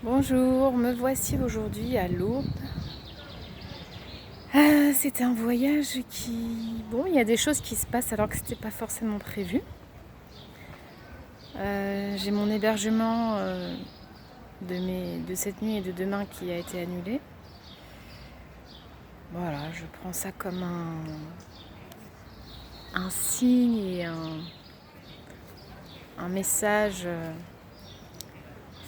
Bonjour, me voici aujourd'hui à Lourdes. C'est un voyage qui... Bon, il y a des choses qui se passent alors que c'était pas forcément prévu. J'ai mon hébergement de cette nuit et de demain qui a été annulé. Voilà, je prends ça comme un signe et un message.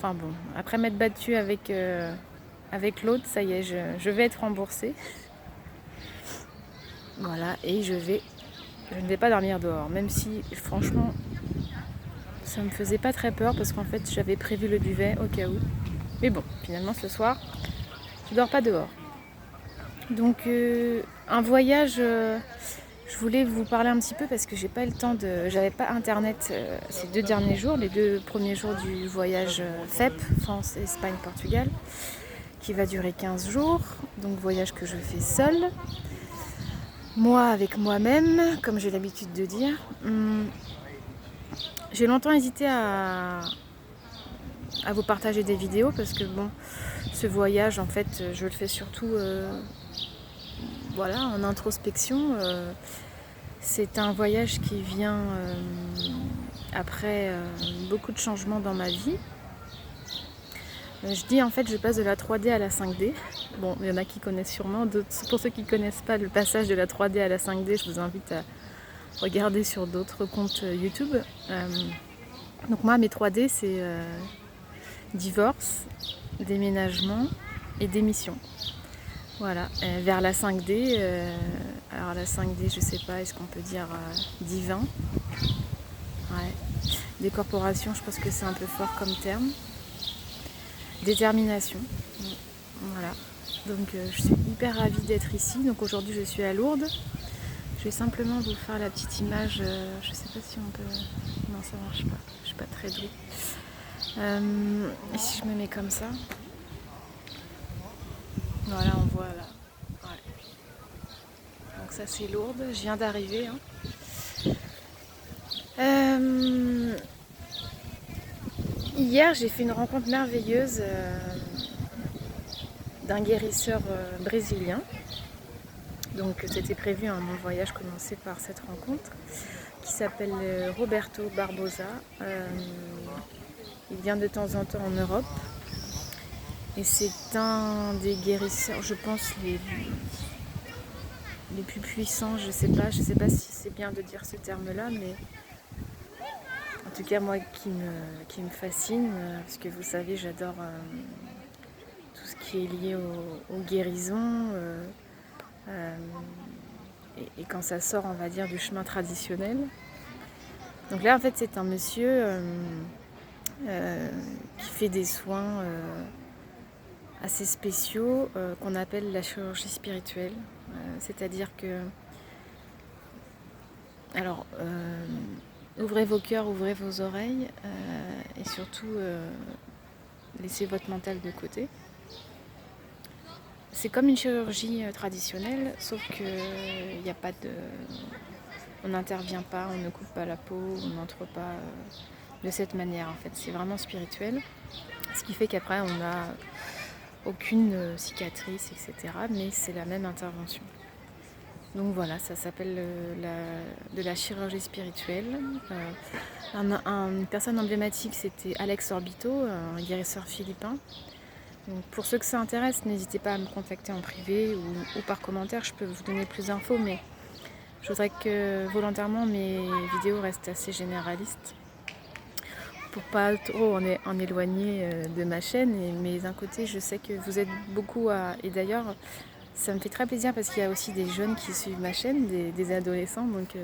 Enfin bon, après m'être battue avec l'autre, ça y est, je vais être remboursée. Voilà, et je ne vais pas dormir dehors, même si franchement ça me faisait pas très peur parce qu'en fait j'avais prévu le duvet au cas où. Mais bon, finalement ce soir, je dors pas dehors. Donc un voyage, je voulais vous parler un petit peu parce que j'avais pas internet ces 2 derniers jours, les 2 premiers jours du voyage FEP, France, Espagne, Portugal, qui va durer 15 jours. Donc voyage que je fais seule. Moi avec moi-même, comme j'ai l'habitude de dire. J'ai longtemps hésité à vous partager des vidéos parce que bon, ce voyage en fait je le fais surtout voilà, en introspection. C'est un voyage qui vient après beaucoup de changements dans ma vie. Je dis en fait je passe de la 3D à la 5D. Bon, il y en a qui connaissent sûrement, d'autres, pour ceux qui ne connaissent pas le passage de la 3D à la 5D, je vous invite à regarder sur d'autres comptes YouTube. Donc moi mes 3D c'est divorce, déménagement et démission. Voilà, vers la 5D. Alors la 5D, je sais pas, est-ce qu'on peut dire divin? Ouais. Décorporation, je pense que c'est un peu fort comme terme. Détermination. Voilà. Donc je suis hyper ravie d'être ici. Donc aujourd'hui je suis à Lourdes. Je vais simplement vous faire la petite image. Je sais pas si on peut. Non, ça marche pas. Je suis pas très douée. Et si je me mets comme ça, voilà, on voit là. Ouais. Donc ça c'est Lourdes. Je viens d'arriver. Hein. Hier, j'ai fait une rencontre merveilleuse d'un guérisseur brésilien. Donc c'était prévu, hein, mon voyage commençait par cette rencontre, qui s'appelle Roberto Barbosa. Il vient de temps en temps en Europe. Et c'est un des guérisseurs, je pense, les plus puissants. Je sais pas si c'est bien de dire ce terme-là, mais en tout cas moi qui me fascine, parce que vous savez, j'adore tout ce qui est lié aux guérisons. Et quand ça sort, on va dire, du chemin traditionnel. Donc là, en fait, c'est un monsieur qui fait des soins assez spéciaux qu'on appelle la chirurgie spirituelle. C'est-à-dire que... Alors, ouvrez vos cœurs, ouvrez vos oreilles et surtout, laissez votre mental de côté. C'est comme une chirurgie traditionnelle, sauf qu'il n'y a pas de... On n'intervient pas, on ne coupe pas la peau, on n'entre pas de cette manière en fait. C'est vraiment spirituel. Ce qui fait qu'après on n'a aucune cicatrice, etc. Mais c'est la même intervention. Donc voilà, ça s'appelle de la chirurgie spirituelle. Une personne emblématique, c'était Alex Orbito, un guérisseur philippin. Donc pour ceux que ça intéresse, n'hésitez pas à me contacter en privé ou par commentaire, je peux vous donner plus d'infos, mais je voudrais que volontairement mes vidéos restent assez généralistes pour pas trop en éloigner de ma chaîne. Mais d'un côté, je sais que vous êtes beaucoup à... Et d'ailleurs, ça me fait très plaisir parce qu'il y a aussi des jeunes qui suivent ma chaîne, des adolescents. Donc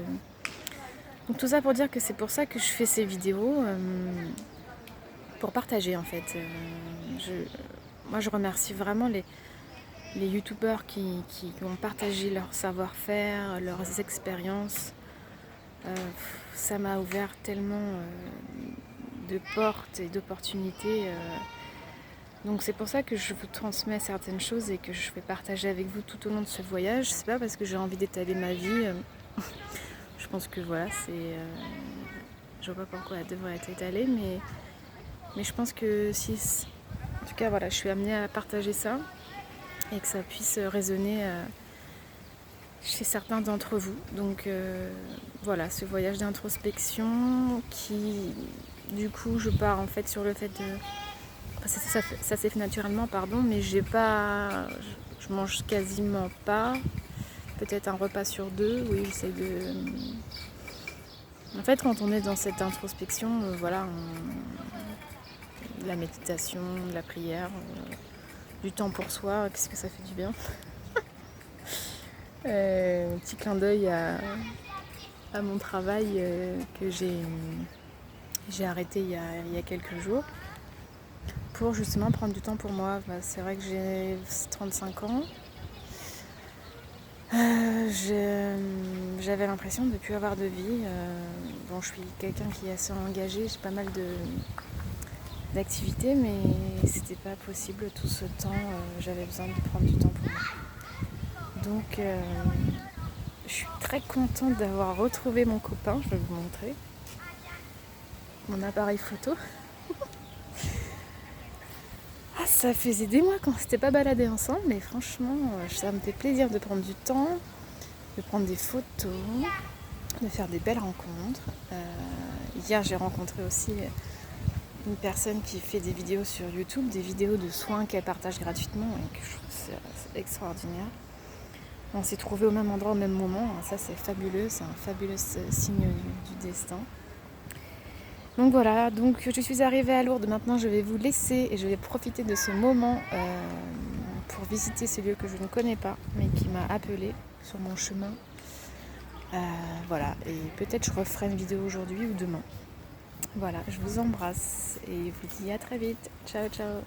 tout ça pour dire que c'est pour ça que je fais ces vidéos, pour partager en fait. Moi je remercie vraiment les youtubeurs qui ont partagé leur savoir-faire, leurs expériences. Ça m'a ouvert tellement de portes et d'opportunités. Donc c'est pour ça que je vous transmets certaines choses et que je vais partager avec vous tout au long de ce voyage. C'est pas parce que j'ai envie d'étaler ma vie. Je pense que voilà, je vois pas pourquoi elle devrait être étalée, mais je pense que si tout cas, voilà, je suis amenée à partager ça et que ça puisse résonner chez certains d'entre vous. Donc voilà, ce voyage d'introspection qui, du coup, je pars en fait sur le fait de... Ça s'est fait naturellement, pardon, mais je mange quasiment pas. Peut-être un repas sur 2, oui, j'essaie de... En fait, quand on est dans cette introspection, voilà, la méditation, la prière, du temps pour soi, qu'est-ce que ça fait du bien. Un petit clin d'œil à mon travail que j'ai arrêté il y a quelques jours pour justement prendre du temps pour moi. C'est vrai que j'ai 35 ans. J'avais l'impression de ne plus avoir de vie. Bon, je suis quelqu'un qui est assez engagé, j'ai pas mal d'activités, mais c'était pas possible tout ce temps. J'avais besoin de prendre du temps pour moi. Donc, je suis très contente d'avoir retrouvé mon copain. Je vais vous montrer mon appareil photo. Ah, ça faisait des mois qu'on ne s'était pas baladé ensemble, mais franchement, ça me fait plaisir de prendre du temps, de prendre des photos, de faire des belles rencontres. Hier, j'ai rencontré aussi une personne qui fait des vidéos sur YouTube, des vidéos de soins qu'elle partage gratuitement et que je trouve c'est extraordinaire. On s'est trouvés au même endroit au même moment, ça c'est fabuleux, c'est un fabuleux signe du destin. Donc voilà, donc je suis arrivée à Lourdes, maintenant je vais vous laisser et je vais profiter de ce moment pour visiter ce lieu que je ne connais pas, mais qui m'a appelée sur mon chemin. Voilà, et peut-être je referai une vidéo aujourd'hui ou demain. Voilà, je vous embrasse et vous dis à très vite. Ciao, ciao.